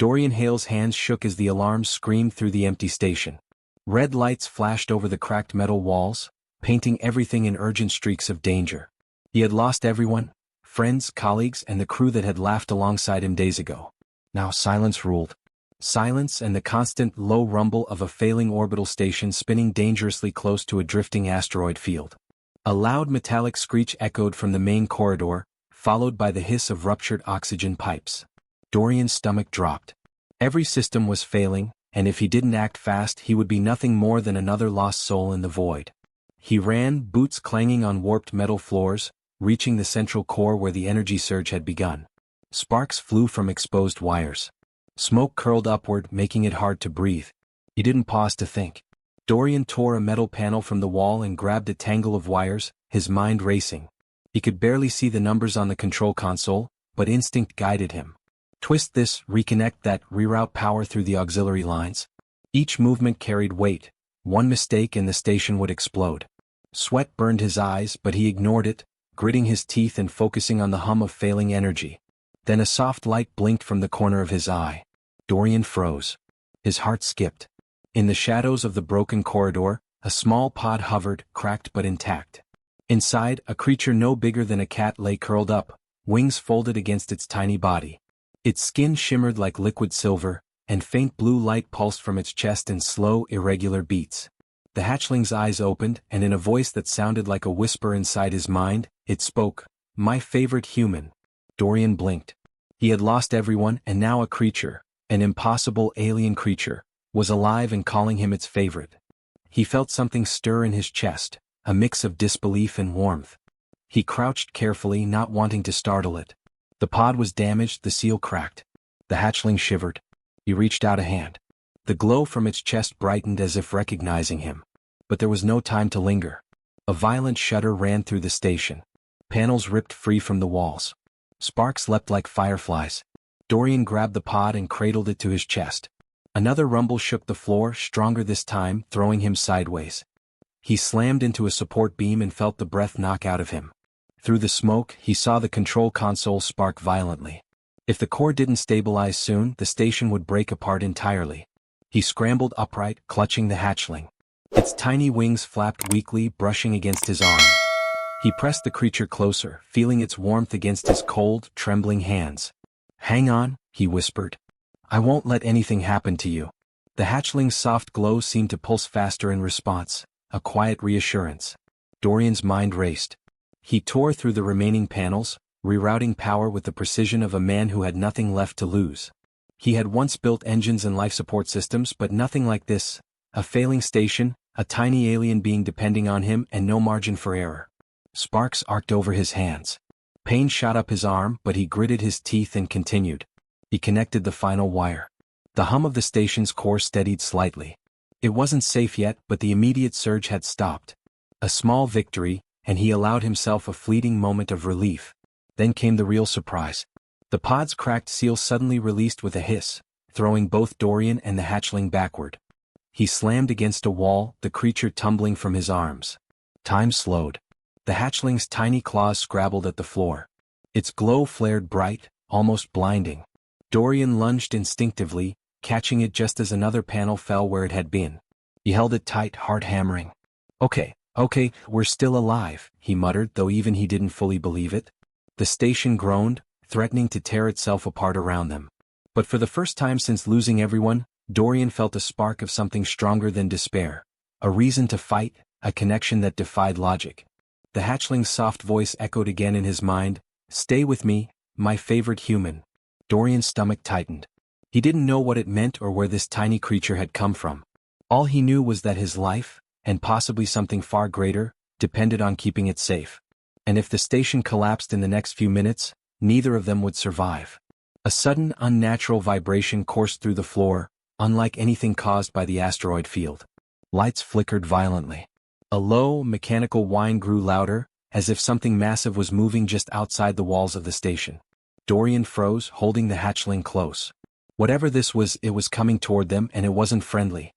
Dorian Hale's hands shook as the alarm screamed through the empty station. Red lights flashed over the cracked metal walls, painting everything in urgent streaks of danger. He had lost everyone, friends, colleagues, and the crew that had laughed alongside him days ago. Now silence ruled. Silence and the constant low rumble of a failing orbital station spinning dangerously close to a drifting asteroid field. A loud metallic screech echoed from the main corridor, followed by the hiss of ruptured oxygen pipes. Dorian's stomach dropped. Every system was failing, and if he didn't act fast he would be nothing more than another lost soul in the void. He ran, boots clanging on warped metal floors, reaching the central core where the energy surge had begun. Sparks flew from exposed wires. Smoke curled upward, making it hard to breathe. He didn't pause to think. Dorian tore a metal panel from the wall and grabbed a tangle of wires, his mind racing. He could barely see the numbers on the control console, but instinct guided him. Twist this, reconnect that, reroute power through the auxiliary lines. Each movement carried weight. One mistake and the station would explode. Sweat burned his eyes, but he ignored it, gritting his teeth and focusing on the hum of failing energy. Then a soft light blinked from the corner of his eye. Dorian froze. His heart skipped. In the shadows of the broken corridor, a small pod hovered, cracked but intact. Inside, a creature no bigger than a cat lay curled up, wings folded against its tiny body. Its skin shimmered like liquid silver, and faint blue light pulsed from its chest in slow, irregular beats. The hatchling's eyes opened, and in a voice that sounded like a whisper inside his mind, it spoke, "My favorite human." Dorian blinked. He had lost everyone, and now a creature, an impossible alien creature, was alive and calling him its favorite. He felt something stir in his chest, a mix of disbelief and warmth. He crouched carefully, not wanting to startle it. The pod was damaged, the seal cracked. The hatchling shivered. He reached out a hand. The glow from its chest brightened as if recognizing him. But there was no time to linger. A violent shudder ran through the station. Panels ripped free from the walls. Sparks leapt like fireflies. Dorian grabbed the pod and cradled it to his chest. Another rumble shook the floor, stronger this time, throwing him sideways. He slammed into a support beam and felt the breath knock out of him. Through the smoke, he saw the control console spark violently. If the core didn't stabilize soon, the station would break apart entirely. He scrambled upright, clutching the hatchling. Its tiny wings flapped weakly, brushing against his arm. He pressed the creature closer, feeling its warmth against his cold, trembling hands. "Hang on," he whispered. "I won't let anything happen to you." The hatchling's soft glow seemed to pulse faster in response, a quiet reassurance. Dorian's mind raced. He tore through the remaining panels, rerouting power with the precision of a man who had nothing left to lose. He had once built engines and life support systems, but nothing like this. A failing station, a tiny alien being depending on him, and no margin for error. Sparks arced over his hands. Pain shot up his arm, but he gritted his teeth and continued. He connected the final wire. The hum of the station's core steadied slightly. It wasn't safe yet, but the immediate surge had stopped. A small victory, and he allowed himself a fleeting moment of relief. Then came the real surprise. The pod's cracked seal suddenly released with a hiss, throwing both Dorian and the hatchling backward. He slammed against a wall, the creature tumbling from his arms. Time slowed. The hatchling's tiny claws scrabbled at the floor. Its glow flared bright, almost blinding. Dorian lunged instinctively, catching it just as another panel fell where it had been. He held it tight, heart hammering. Okay, we're still alive," he muttered, though even he didn't fully believe it. The station groaned, threatening to tear itself apart around them. But for the first time since losing everyone, Dorian felt a spark of something stronger than despair. A reason to fight, a connection that defied logic. The hatchling's soft voice echoed again in his mind, "Stay with me, my favorite human." Dorian's stomach tightened. He didn't know what it meant or where this tiny creature had come from. All he knew was that his life, and possibly something far greater, depended on keeping it safe. And if the station collapsed in the next few minutes, neither of them would survive. A sudden, unnatural vibration coursed through the floor, unlike anything caused by the asteroid field. Lights flickered violently. A low, mechanical whine grew louder, as if something massive was moving just outside the walls of the station. Dorian froze, holding the hatchling close. Whatever this was, it was coming toward them, and it wasn't friendly.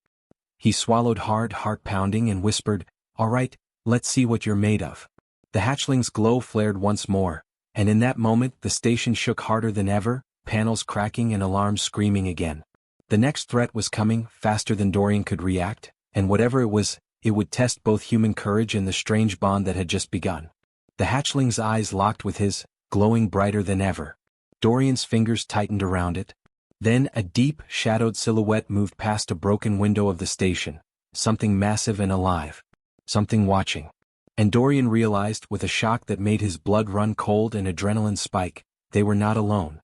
He swallowed hard, heart pounding, and whispered, "All right, let's see what you're made of." The hatchling's glow flared once more, and in that moment the station shook harder than ever, panels cracking and alarms screaming again. The next threat was coming, faster than Dorian could react, and whatever it was, it would test both human courage and the strange bond that had just begun. The hatchling's eyes locked with his, glowing brighter than ever. Dorian's fingers tightened around it. Then a deep, shadowed silhouette moved past a broken window of the station, something massive and alive. Something watching. And Dorian realized, with a shock that made his blood run cold and adrenaline spike, they were not alone.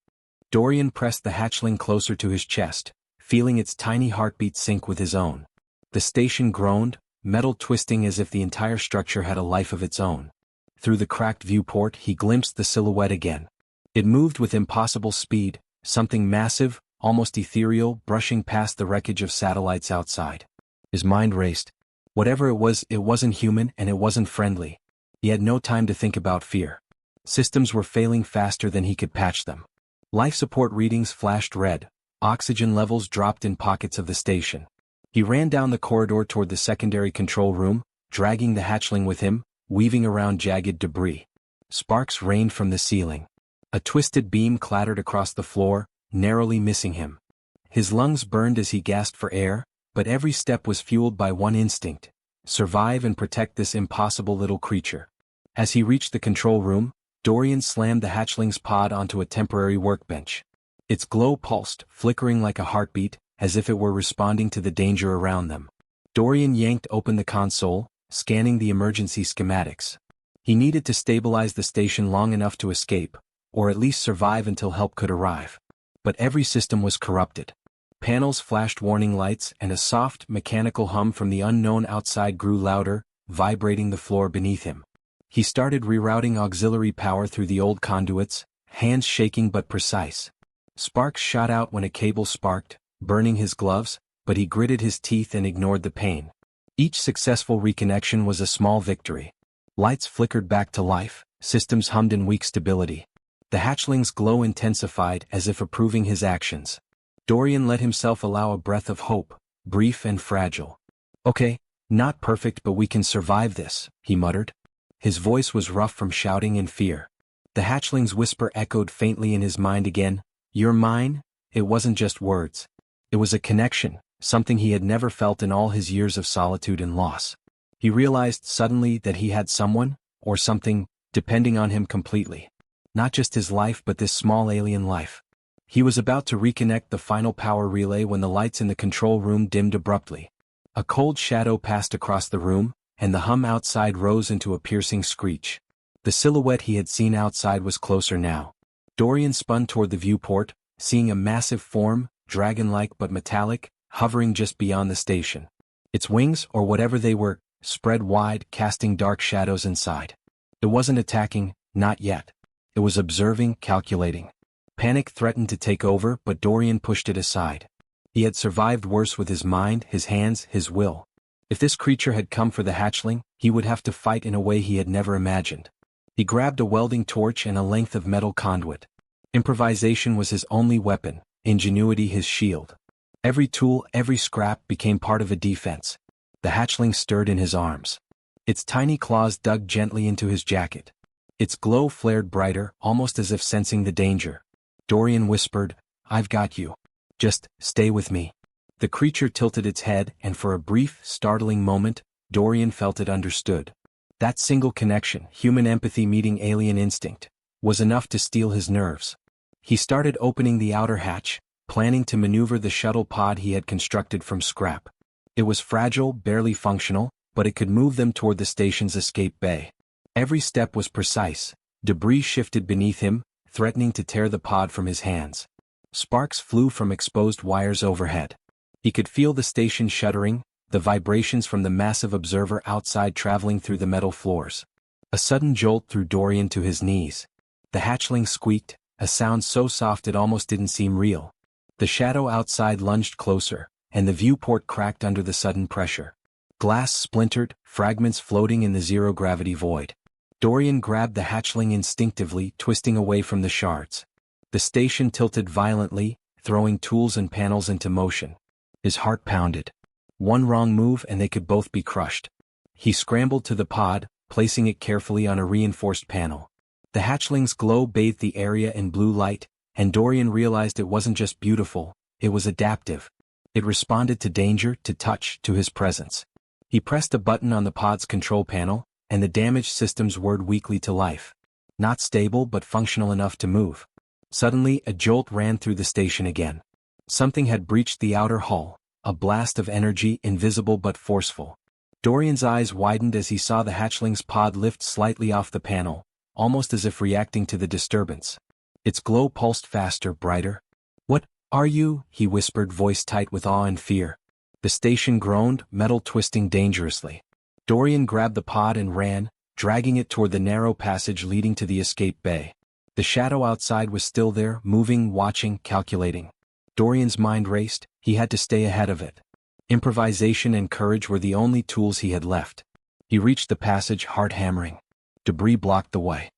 Dorian pressed the hatchling closer to his chest, feeling its tiny heartbeat sync with his own. The station groaned, metal twisting as if the entire structure had a life of its own. Through the cracked viewport he glimpsed the silhouette again. It moved with impossible speed, something massive, almost ethereal, brushing past the wreckage of satellites outside. His mind raced. Whatever it wasn't human and it wasn't friendly. He had no time to think about fear. Systems were failing faster than he could patch them. Life support readings flashed red, oxygen levels dropped in pockets of the station. He ran down the corridor toward the secondary control room, dragging the hatchling with him, weaving around jagged debris. Sparks rained from the ceiling. A twisted beam clattered across the floor, narrowly missing him. His lungs burned as he gasped for air, but every step was fueled by one instinct: survive and protect this impossible little creature. As he reached the control room, Dorian slammed the hatchling's pod onto a temporary workbench. Its glow pulsed, flickering like a heartbeat, as if it were responding to the danger around them. Dorian yanked open the console, scanning the emergency schematics. He needed to stabilize the station long enough to escape, or at least survive until help could arrive. But every system was corrupted. Panels flashed warning lights, and a soft, mechanical hum from the unknown outside grew louder, vibrating the floor beneath him. He started rerouting auxiliary power through the old conduits, hands shaking but precise. Sparks shot out when a cable sparked, burning his gloves, but he gritted his teeth and ignored the pain. Each successful reconnection was a small victory. Lights flickered back to life, systems hummed in weak stability. The hatchling's glow intensified as if approving his actions. Dorian let himself allow a breath of hope, brief and fragile. "Okay, not perfect but we can survive this," he muttered. His voice was rough from shouting and fear. The hatchling's whisper echoed faintly in his mind again. "You're mine?" It wasn't just words. It was a connection, something he had never felt in all his years of solitude and loss. He realized suddenly that he had someone, or something, depending on him completely. Not just his life but this small alien life. He was about to reconnect the final power relay when the lights in the control room dimmed abruptly. A cold shadow passed across the room, and the hum outside rose into a piercing screech. The silhouette he had seen outside was closer now. Dorian spun toward the viewport, seeing a massive form, dragon-like but metallic, hovering just beyond the station. Its wings, or whatever they were, spread wide, casting dark shadows inside. It wasn't attacking, not yet. It was observing, calculating. Panic threatened to take over, but Dorian pushed it aside. He had survived worse with his mind, his hands, his will. If this creature had come for the hatchling, he would have to fight in a way he had never imagined. He grabbed a welding torch and a length of metal conduit. Improvisation was his only weapon, ingenuity his shield. Every tool, every scrap became part of a defense. The hatchling stirred in his arms. Its tiny claws dug gently into his jacket. Its glow flared brighter, almost as if sensing the danger. Dorian whispered, "I've got you. Just stay with me." The creature tilted its head, and for a brief, startling moment, Dorian felt it understood. That single connection, human empathy meeting alien instinct, was enough to steel his nerves. He started opening the outer hatch, planning to maneuver the shuttle pod he had constructed from scrap. It was fragile, barely functional, but it could move them toward the station's escape bay. Every step was precise. Debris shifted beneath him, threatening to tear the pod from his hands. Sparks flew from exposed wires overhead. He could feel the station shuddering, the vibrations from the massive observer outside traveling through the metal floors. A sudden jolt threw Dorian to his knees. The hatchling squeaked, a sound so soft it almost didn't seem real. The shadow outside lunged closer, and the viewport cracked under the sudden pressure. Glass splintered, fragments floating in the zero-gravity void. Dorian grabbed the hatchling instinctively, twisting away from the shards. The station tilted violently, throwing tools and panels into motion. His heart pounded. One wrong move and they could both be crushed. He scrambled to the pod, placing it carefully on a reinforced panel. The hatchling's glow bathed the area in blue light, and Dorian realized it wasn't just beautiful, it was adaptive. It responded to danger, to touch, to his presence. He pressed a button on the pod's control panel, and the damaged systems whirred weakly to life. Not stable but functional enough to move. Suddenly, a jolt ran through the station again. Something had breached the outer hull, a blast of energy invisible but forceful. Dorian's eyes widened as he saw the hatchling's pod lift slightly off the panel, almost as if reacting to the disturbance. Its glow pulsed faster, brighter. "What are you?" he whispered, voice tight with awe and fear. The station groaned, metal twisting dangerously. Dorian grabbed the pod and ran, dragging it toward the narrow passage leading to the escape bay. The shadow outside was still there, moving, watching, calculating. Dorian's mind raced, he had to stay ahead of it. Improvisation and courage were the only tools he had left. He reached the passage, heart hammering. Debris blocked the way.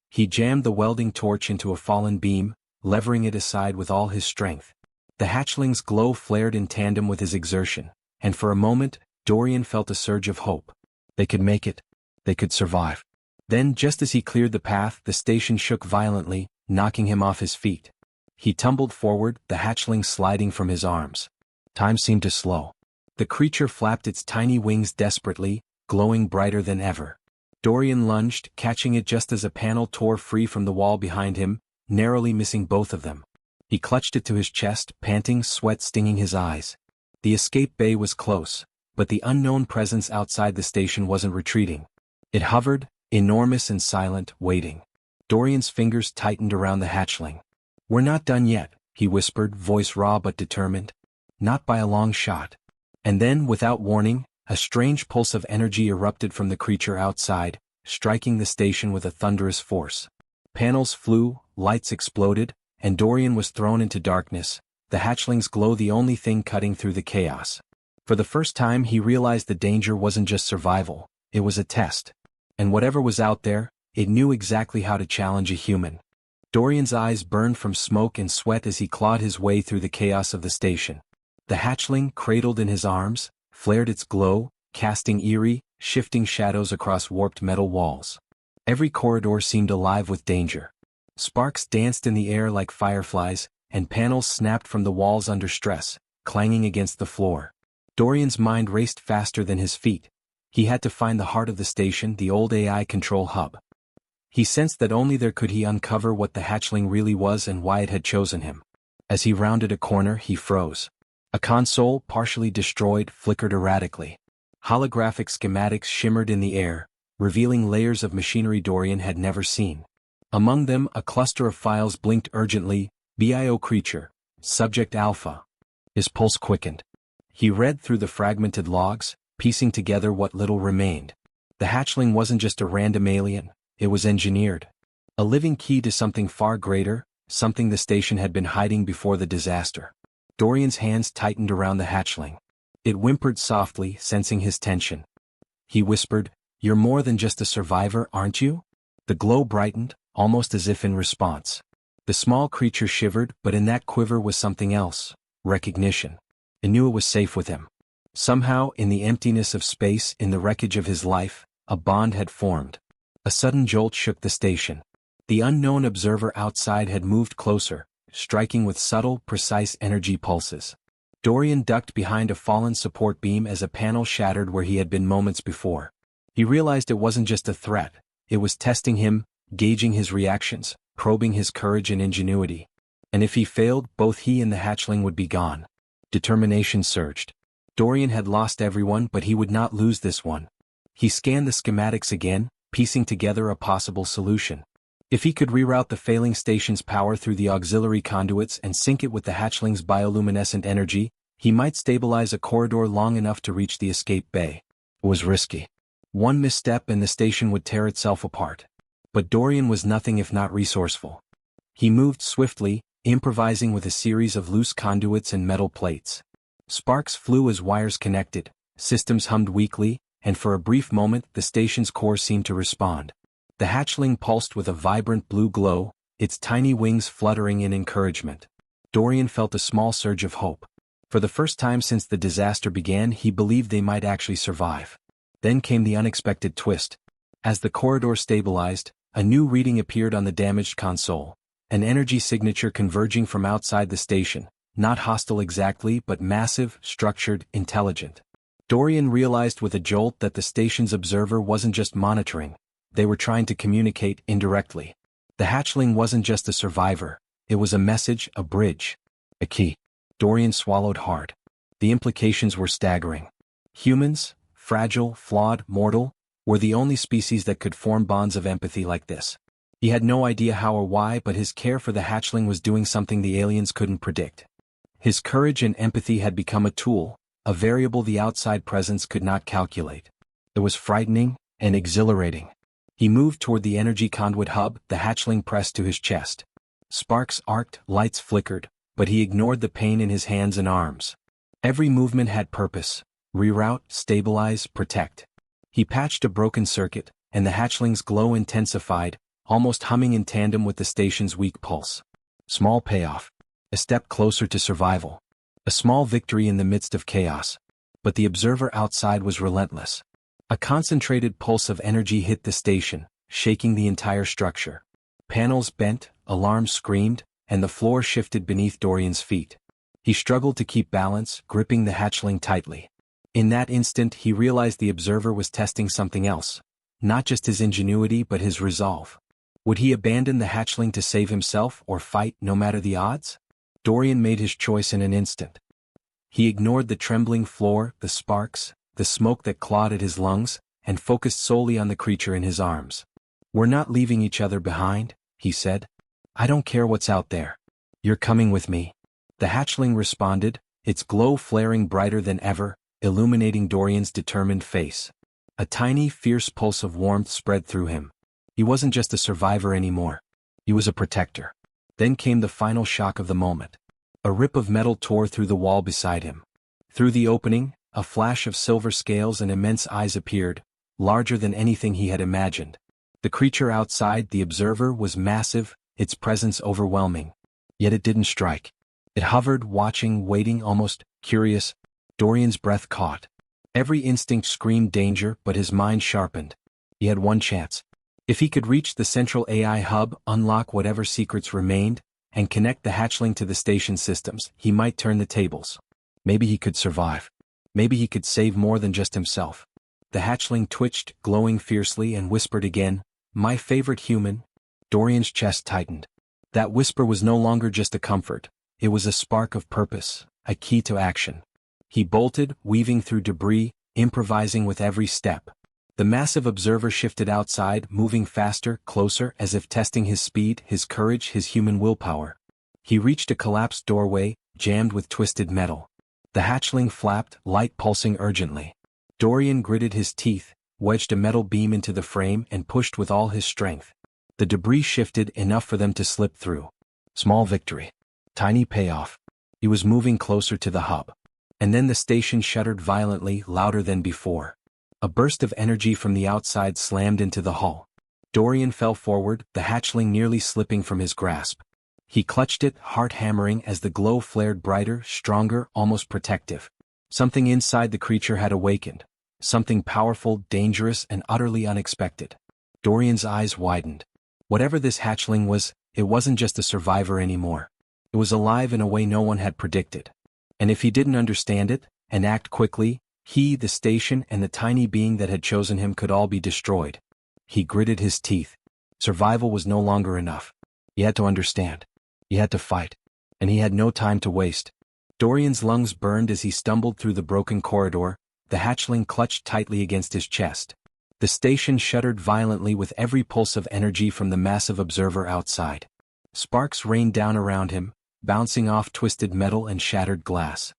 He jammed the welding torch into a fallen beam, levering it aside with all his strength. The hatchling's glow flared in tandem with his exertion, and for a moment, Dorian felt a surge of hope. They could make it. They could survive. Then, just as he cleared the path, the station shook violently, knocking him off his feet. He tumbled forward, the hatchling sliding from his arms. Time seemed to slow. The creature flapped its tiny wings desperately, glowing brighter than ever. Dorian lunged, catching it just as a panel tore free from the wall behind him, narrowly missing both of them. He clutched it to his chest, panting, sweat stinging his eyes. The escape bay was close, but the unknown presence outside the station wasn't retreating. It hovered, enormous and silent, waiting. Dorian's fingers tightened around the hatchling. "We're not done yet," he whispered, voice raw but determined. "Not by a long shot." And then, without warning, a strange pulse of energy erupted from the creature outside, striking the station with a thunderous force. Panels flew, lights exploded, and Dorian was thrown into darkness, the hatchling's glow the only thing cutting through the chaos. For the first time he realized the danger wasn't just survival, it was a test. And whatever was out there, it knew exactly how to challenge a human. Dorian's eyes burned from smoke and sweat as he clawed his way through the chaos of the station. The hatchling, cradled in his arms, flared its glow, casting eerie, shifting shadows across warped metal walls. Every corridor seemed alive with danger. Sparks danced in the air like fireflies, and panels snapped from the walls under stress, clanging against the floor. Dorian's mind raced faster than his feet. He had to find the heart of the station, the old AI control hub. He sensed that only there could he uncover what the hatchling really was and why it had chosen him. As he rounded a corner, he froze. A console, partially destroyed, flickered erratically. Holographic schematics shimmered in the air, revealing layers of machinery Dorian had never seen. Among them, a cluster of files blinked urgently, BIO creature, subject alpha. His pulse quickened. He read through the fragmented logs, piecing together what little remained. The hatchling wasn't just a random alien, it was engineered. A living key to something far greater, something the station had been hiding before the disaster. Dorian's hands tightened around the hatchling. It whimpered softly, sensing his tension. He whispered, "You're more than just a survivor, aren't you?" The glow brightened, almost as if in response. The small creature shivered, but in that quiver was something else, recognition. It knew it was safe with him. Somehow, in the emptiness of space, in the wreckage of his life, a bond had formed. A sudden jolt shook the station. The unknown observer outside had moved closer, striking with subtle, precise energy pulses. Dorian ducked behind a fallen support beam as a panel shattered where he had been moments before. He realized it wasn't just a threat, it was testing him, gauging his reactions, probing his courage and ingenuity. And if he failed, both he and the hatchling would be gone. Determination surged. Dorian had lost everyone, but he would not lose this one. He scanned the schematics again, piecing together a possible solution. If he could reroute the failing station's power through the auxiliary conduits and sync it with the hatchling's bioluminescent energy, he might stabilize a corridor long enough to reach the escape bay. It was risky. One misstep and the station would tear itself apart. But Dorian was nothing if not resourceful. He moved swiftly, improvising with a series of loose conduits and metal plates. Sparks flew as wires connected, systems hummed weakly, and for a brief moment the station's core seemed to respond. The hatchling pulsed with a vibrant blue glow, its tiny wings fluttering in encouragement. Dorian felt a small surge of hope. For the first time since the disaster began, he believed they might actually survive. Then came the unexpected twist. As the corridor stabilized, a new reading appeared on the damaged console, An energy signature converging from outside the station, not hostile exactly but massive, structured, intelligent. Dorian realized with a jolt that the station's observer wasn't just monitoring, they were trying to communicate indirectly. The hatchling wasn't just a survivor, it was a message, a bridge, a key. Dorian swallowed hard. The implications were staggering. Humans, fragile, flawed, mortal, were the only species that could form bonds of empathy like this. He had no idea how or why, but his care for the hatchling was doing something the aliens couldn't predict. His courage and empathy had become a tool, a variable the outside presence could not calculate. It was frightening and exhilarating. He moved toward the energy conduit hub, the hatchling pressed to his chest. Sparks arced, lights flickered, but he ignored the pain in his hands and arms. Every movement had purpose: reroute, stabilize, protect. He patched a broken circuit, and the hatchling's glow intensified, almost humming in tandem with the station's weak pulse. Small payoff. A step closer to survival. A small victory in the midst of chaos. But the observer outside was relentless. A concentrated pulse of energy hit the station, shaking the entire structure. Panels bent, alarms screamed, and the floor shifted beneath Dorian's feet. He struggled to keep balance, gripping the hatchling tightly. In that instant he realized the observer was testing something else. Not just his ingenuity but his resolve. Would he abandon the hatchling to save himself or fight no matter the odds? Dorian made his choice in an instant. He ignored the trembling floor, the sparks, the smoke that clawed at his lungs, and focused solely on the creature in his arms. "We're not leaving each other behind," he said. "I don't care what's out there. You're coming with me." The hatchling responded, its glow flaring brighter than ever, illuminating Dorian's determined face. A tiny, fierce pulse of warmth spread through him. He wasn't just a survivor anymore. He was a protector. Then came the final shock of the moment. A rip of metal tore through the wall beside him. Through the opening, a flash of silver scales and immense eyes appeared, larger than anything he had imagined. The creature outside, the observer, was massive, its presence overwhelming. Yet it didn't strike. It hovered, watching, waiting, almost curious. Dorian's breath caught. Every instinct screamed danger, but his mind sharpened. He had one chance. If he could reach the central AI hub, unlock whatever secrets remained, and connect the hatchling to the station systems, he might turn the tables. Maybe he could survive. Maybe he could save more than just himself. The hatchling twitched, glowing fiercely, and whispered again, "My favorite human." Dorian's chest tightened. That whisper was no longer just a comfort. It was a spark of purpose, a key to action. He bolted, weaving through debris, improvising with every step. The massive observer shifted outside, moving faster, closer, as if testing his speed, his courage, his human willpower. He reached a collapsed doorway, jammed with twisted metal. The hatchling flapped, light pulsing urgently. Dorian gritted his teeth, wedged a metal beam into the frame, and pushed with all his strength. The debris shifted enough for them to slip through. Small victory. Tiny payoff. He was moving closer to the hub. And then the station shuddered violently, louder than before. A burst of energy from the outside slammed into the hull. Dorian fell forward, the hatchling nearly slipping from his grasp. He clutched it, heart hammering, as the glow flared brighter, stronger, almost protective. Something inside the creature had awakened. Something powerful, dangerous, and utterly unexpected. Dorian's eyes widened. Whatever this hatchling was, it wasn't just a survivor anymore. It was alive in a way no one had predicted. And if he didn't understand it, and act quickly, he, the station, and the tiny being that had chosen him could all be destroyed. He gritted his teeth. Survival was no longer enough. He had to understand. He had to fight. And he had no time to waste. Dorian's lungs burned as he stumbled through the broken corridor, the hatchling clutched tightly against his chest. The station shuddered violently with every pulse of energy from the massive observer outside. Sparks rained down around him, bouncing off twisted metal and shattered glass.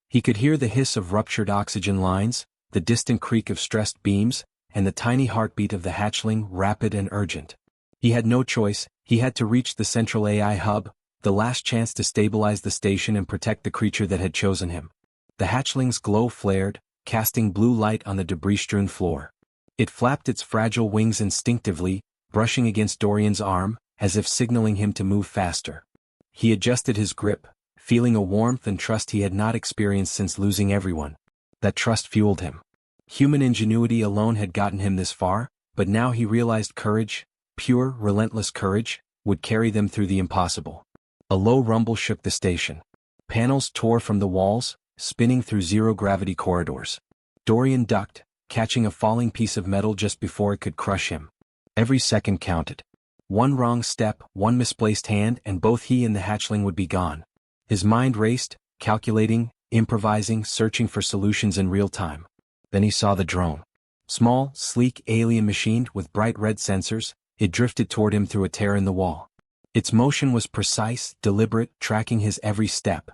He could hear the hiss of ruptured oxygen lines, the distant creak of stressed beams, and the tiny heartbeat of the hatchling, rapid and urgent. He had no choice. He had to reach the central AI hub, the last chance to stabilize the station and protect the creature that had chosen him. The hatchling's glow flared, casting blue light on the debris-strewn floor. It flapped its fragile wings instinctively, brushing against Dorian's arm, as if signaling him to move faster. He adjusted his grip, feeling a warmth and trust he had not experienced since losing everyone. That trust fueled him. Human ingenuity alone had gotten him this far, but now he realized courage, pure, relentless courage, would carry them through the impossible. A low rumble shook the station. Panels tore from the walls, spinning through zero-gravity corridors. Dorian ducked, catching a falling piece of metal just before it could crush him. Every second counted. One wrong step, one misplaced hand, and both he and the hatchling would be gone. His mind raced, calculating, improvising, searching for solutions in real time. Then he saw the drone. Small, sleek alien machine with bright red sensors, it drifted toward him through a tear in the wall. Its motion was precise, deliberate, tracking his every step.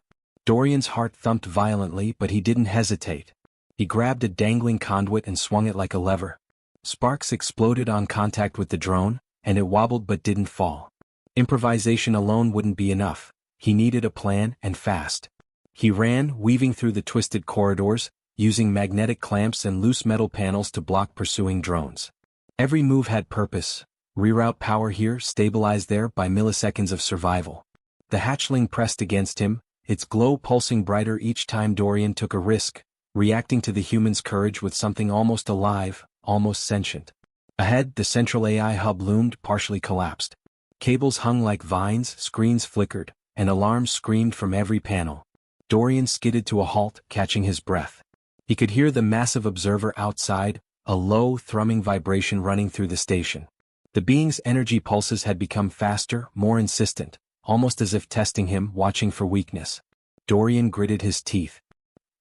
Dorian's heart thumped violently, but he didn't hesitate. He grabbed a dangling conduit and swung it like a lever. Sparks exploded on contact with the drone, and it wobbled but didn't fall. Improvisation alone wouldn't be enough. He needed a plan, and fast. He ran, weaving through the twisted corridors, using magnetic clamps and loose metal panels to block pursuing drones. Every move had purpose. Reroute power here, stabilize there, by milliseconds of survival. The hatchling pressed against him, its glow pulsing brighter each time Dorian took a risk, reacting to the human's courage with something almost alive, almost sentient. Ahead, the central AI hub loomed, partially collapsed. Cables hung like vines, screens flickered, and alarms screamed from every panel. Dorian skidded to a halt, catching his breath. He could hear the massive observer outside, a low, thrumming vibration running through the station. The being's energy pulses had become faster, more insistent, almost as if testing him, watching for weakness. Dorian gritted his teeth.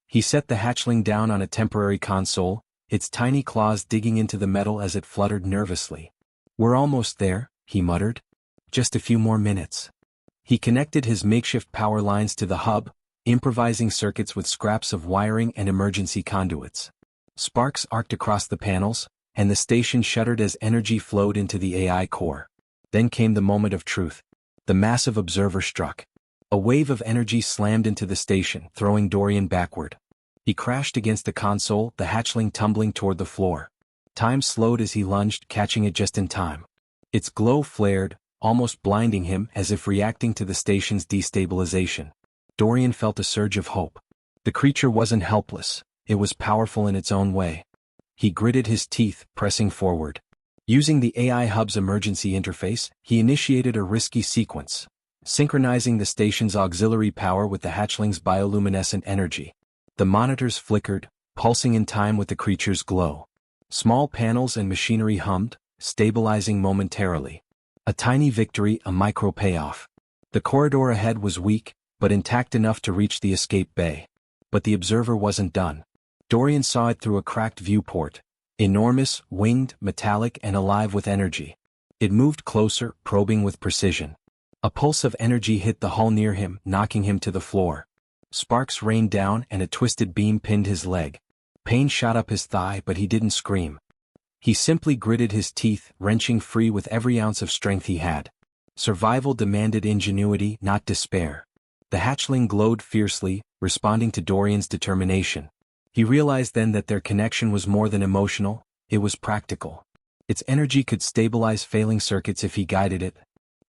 He set the hatchling down on a temporary console, its tiny claws digging into the metal as it fluttered nervously. "We're almost there," he muttered. "Just a few more minutes." He connected his makeshift power lines to the hub, improvising circuits with scraps of wiring and emergency conduits. Sparks arced across the panels, and the station shuddered as energy flowed into the AI core. Then came the moment of truth. The massive observer struck. A wave of energy slammed into the station, throwing Dorian backward. He crashed against the console, the hatchling tumbling toward the floor. Time slowed as he lunged, catching it just in time. Its glow flared, almost blinding him, as if reacting to the station's destabilization. Dorian felt a surge of hope. The creature wasn't helpless, it was powerful in its own way. He gritted his teeth, pressing forward. Using the AI hub's emergency interface, he initiated a risky sequence, synchronizing the station's auxiliary power with the hatchling's bioluminescent energy. The monitors flickered, pulsing in time with the creature's glow. Small panels and machinery hummed, stabilizing momentarily. A tiny victory, a micro payoff. The corridor ahead was weak, but intact enough to reach the escape bay. But the observer wasn't done. Dorian saw it through a cracked viewport, enormous, winged, metallic, and alive with energy. It moved closer, probing with precision. A pulse of energy hit the hull near him, knocking him to the floor. Sparks rained down and a twisted beam pinned his leg. Pain shot up his thigh, but he didn't scream. He simply gritted his teeth, wrenching free with every ounce of strength he had. Survival demanded ingenuity, not despair. The hatchling glowed fiercely, responding to Dorian's determination. He realized then that their connection was more than emotional, it was practical. Its energy could stabilize failing circuits if he guided it.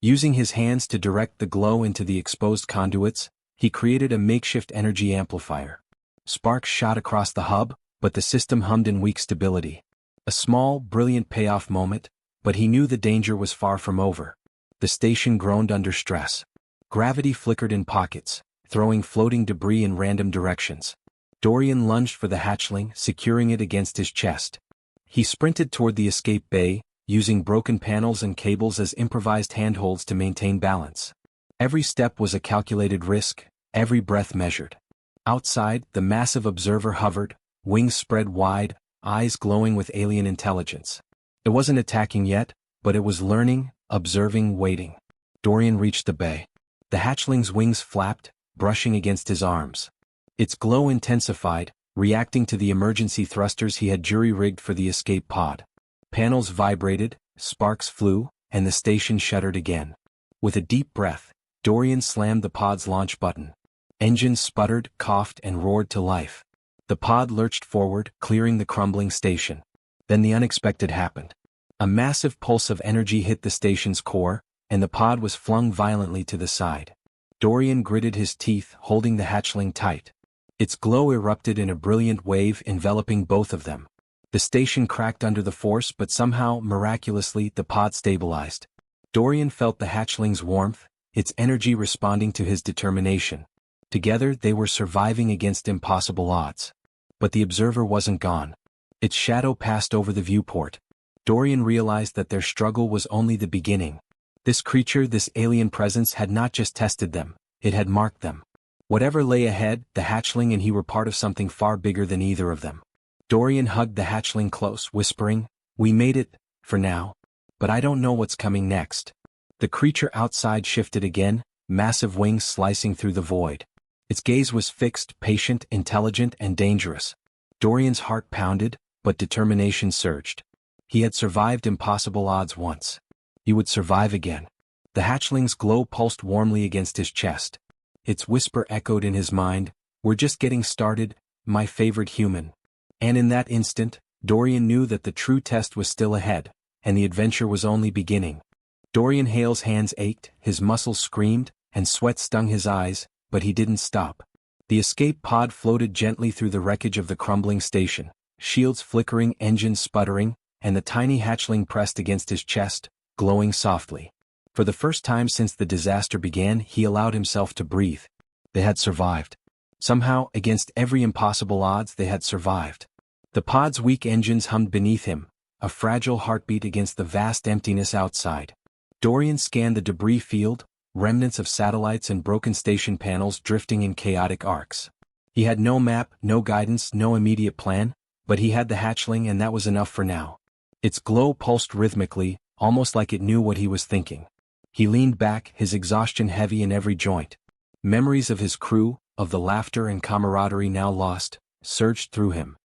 Using his hands to direct the glow into the exposed conduits, he created a makeshift energy amplifier. Sparks shot across the hub, but the system hummed in weak stability. A small, brilliant payoff moment, but he knew the danger was far from over. The station groaned under stress. Gravity flickered in pockets, throwing floating debris in random directions. Dorian lunged for the hatchling, securing it against his chest. He sprinted toward the escape bay, using broken panels and cables as improvised handholds to maintain balance. Every step was a calculated risk, every breath measured. Outside, the massive observer hovered, wings spread wide, eyes glowing with alien intelligence. It wasn't attacking yet, but it was learning, observing, waiting. Dorian reached the bay. The hatchling's wings flapped, brushing against his arms. Its glow intensified, reacting to the emergency thrusters he had jury-rigged for the escape pod. Panels vibrated, sparks flew, and the station shuddered again. With a deep breath, Dorian slammed the pod's launch button. Engines sputtered, coughed, and roared to life. The pod lurched forward, clearing the crumbling station. Then the unexpected happened. A massive pulse of energy hit the station's core, and the pod was flung violently to the side. Dorian gritted his teeth, holding the hatchling tight. Its glow erupted in a brilliant wave, enveloping both of them. The station cracked under the force, but somehow, miraculously, the pod stabilized. Dorian felt the hatchling's warmth, its energy responding to his determination. Together they were surviving against impossible odds. But the observer wasn't gone. Its shadow passed over the viewport. Dorian realized that their struggle was only the beginning. This creature, this alien presence had not just tested them, it had marked them. Whatever lay ahead, the hatchling and he were part of something far bigger than either of them. Dorian hugged the hatchling close, whispering, "We made it, for now. But I don't know what's coming next." The creature outside shifted again, massive wings slicing through the void. Its gaze was fixed, patient, intelligent, and dangerous. Dorian's heart pounded, but determination surged. He had survived impossible odds once. He would survive again. The hatchling's glow pulsed warmly against his chest. Its whisper echoed in his mind, "We're just getting started, my favorite human." And in that instant, Dorian knew that the true test was still ahead, and the adventure was only beginning. Dorian Hale's hands ached, his muscles screamed, and sweat stung his eyes, but he didn't stop. The escape pod floated gently through the wreckage of the crumbling station, shields flickering, engines sputtering, and the tiny hatchling pressed against his chest, glowing softly. For the first time since the disaster began, he allowed himself to breathe. They had survived. Somehow, against every impossible odds, they had survived. The pod's weak engines hummed beneath him, a fragile heartbeat against the vast emptiness outside. Dorian scanned the debris field, remnants of satellites and broken station panels drifting in chaotic arcs. He had no map, no guidance, no immediate plan, but he had the hatchling and that was enough for now. Its glow pulsed rhythmically, almost like it knew what he was thinking. He leaned back, his exhaustion heavy in every joint. Memories of his crew, of the laughter and camaraderie now lost, surged through him.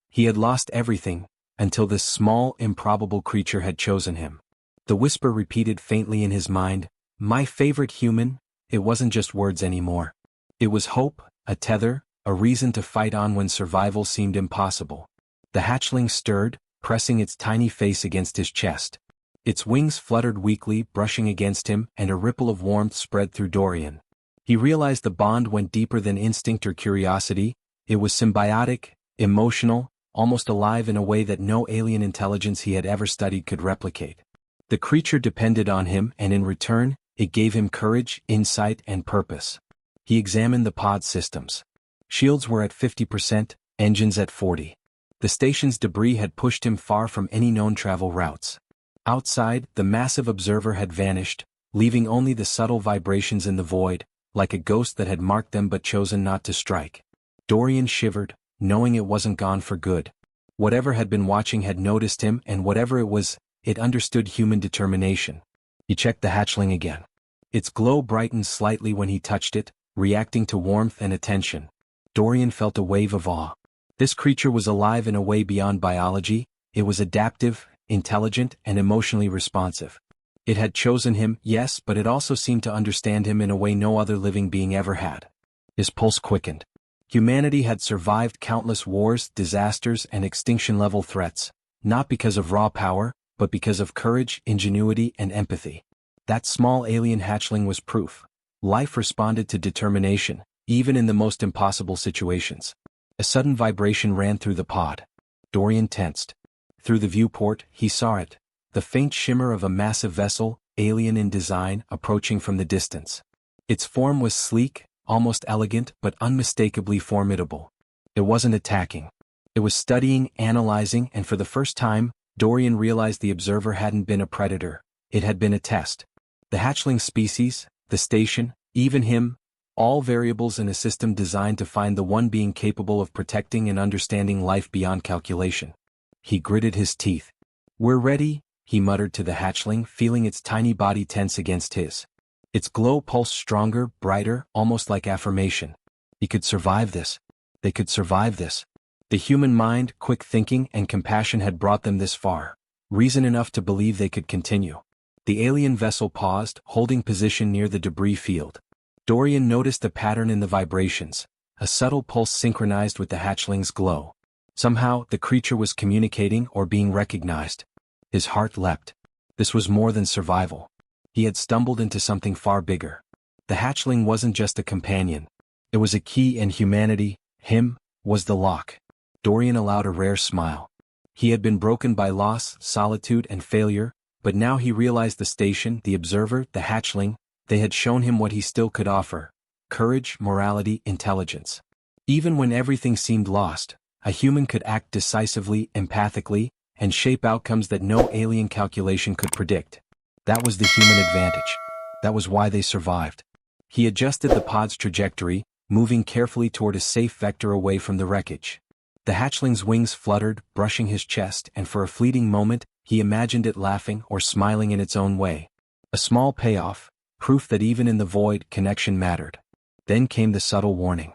He had lost everything, until this small, improbable creature had chosen him. The whisper repeated faintly in his mind, "My favorite human." It wasn't just words anymore. It was hope, a tether, a reason to fight on when survival seemed impossible. The hatchling stirred, pressing its tiny face against his chest. Its wings fluttered weakly, brushing against him, and a ripple of warmth spread through Dorian. He realized the bond went deeper than instinct or curiosity. It was symbiotic, emotional, almost alive in a way that no alien intelligence he had ever studied could replicate. The creature depended on him, and in return, it gave him courage, insight, and purpose. He examined the pod systems. Shields were at 50%, engines at 40%. The station's debris had pushed him far from any known travel routes. Outside, the massive observer had vanished, leaving only the subtle vibrations in the void, like a ghost that had marked them but chosen not to strike. Dorian shivered, knowing it wasn't gone for good. Whatever had been watching had noticed him, and whatever it was, it understood human determination. He checked the hatchling again. Its glow brightened slightly when he touched it, reacting to warmth and attention. Dorian felt a wave of awe. This creature was alive in a way beyond biology. It was adaptive, intelligent, and emotionally responsive. It had chosen him, yes, but it also seemed to understand him in a way no other living being ever had. His pulse quickened. Humanity had survived countless wars, disasters, and extinction-level threats, not because of raw power, but because of courage, ingenuity, and empathy. That small alien hatchling was proof. Life responded to determination, even in the most impossible situations. A sudden vibration ran through the pod. Dorian tensed. Through the viewport, he saw it, the faint shimmer of a massive vessel, alien in design, approaching from the distance. Its form was sleek, almost elegant, but unmistakably formidable. It wasn't attacking. It was studying, analyzing, and for the first time, Dorian realized the observer hadn't been a predator. It had been a test. The hatchling species, the station, even him, all variables in a system designed to find the one being capable of protecting and understanding life beyond calculation. He gritted his teeth. "We're ready," he muttered to the hatchling, feeling its tiny body tense against his. Its glow pulsed stronger, brighter, almost like affirmation. He could survive this. They could survive this. The human mind, quick thinking, and compassion had brought them this far. Reason enough to believe they could continue. The alien vessel paused, holding position near the debris field. Dorian noticed a pattern in the vibrations, a subtle pulse synchronized with the hatchling's glow. Somehow, the creature was communicating or being recognized. His heart leapt. This was more than survival. He had stumbled into something far bigger. The hatchling wasn't just a companion. It was a key, and humanity, him, was the lock. Dorian allowed a rare smile. He had been broken by loss, solitude, and failure, But now he realized the station, the observer, the hatchling, they had shown him what he still could offer: courage, morality, intelligence. Even when everything seemed lost, a human could act decisively, empathically, and shape outcomes that no alien calculation could predict. That was the human advantage. That was why they survived. He adjusted the pod's trajectory, moving carefully toward a safe vector away from the wreckage. The hatchling's wings fluttered, brushing his chest, and for a fleeting moment, he imagined it laughing or smiling in its own way. A small payoff, proof that even in the void, connection mattered. Then came the subtle warning.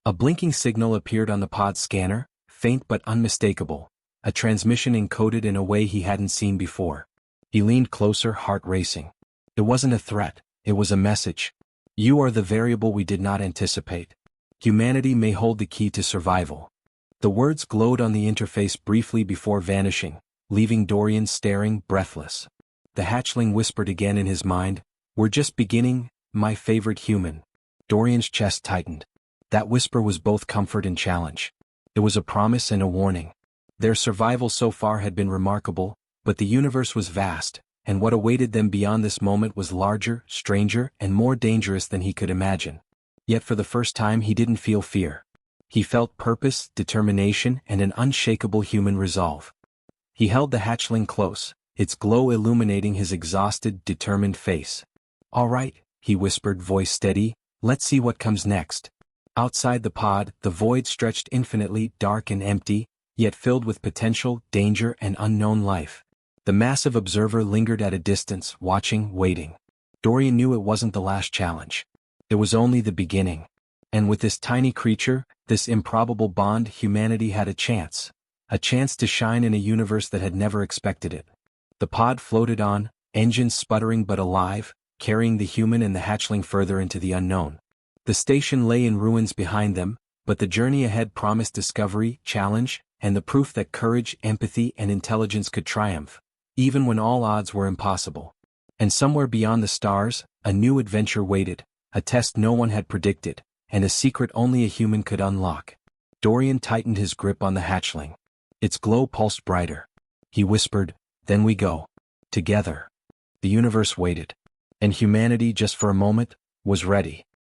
A blinking signal appeared on the pod's scanner, faint but unmistakable, a transmission encoded in a way he hadn't seen before. He leaned closer, heart racing. It wasn't a threat, it was a message. You are the variable we did not anticipate. Humanity may hold the key to survival. The words glowed on the interface briefly before vanishing, leaving Dorian staring, breathless. The hatchling whispered again in his mind, "We're just beginning, my favorite human." Dorian's chest tightened. That whisper was both comfort and challenge. It was a promise and a warning. Their survival so far had been remarkable, but the universe was vast, and what awaited them beyond this moment was larger, stranger, and more dangerous than he could imagine. Yet for the first time he didn't feel fear. He felt purpose, determination, and an unshakable human resolve. He held the hatchling close, its glow illuminating his exhausted, determined face. "All right," he whispered, voice steady, "let's see what comes next." Outside the pod, the void stretched infinitely, dark and empty, yet filled with potential, danger, and unknown life. The massive observer lingered at a distance, watching, waiting. Dorian knew it wasn't the last challenge. It was only the beginning. And with this tiny creature, this improbable bond, humanity had a chance to shine in a universe that had never expected it. The pod floated on, engines sputtering but alive, carrying the human and the hatchling further into the unknown. The station lay in ruins behind them, but the journey ahead promised discovery, challenge, and the proof that courage, empathy, and intelligence could triumph, even when all odds were impossible. And somewhere beyond the stars, a new adventure waited, a test no one had predicted, and a secret only a human could unlock. Dorian tightened his grip on the hatchling. Its glow pulsed brighter. He whispered, "Then we go. Together." The universe waited. And humanity, just for a moment, was ready.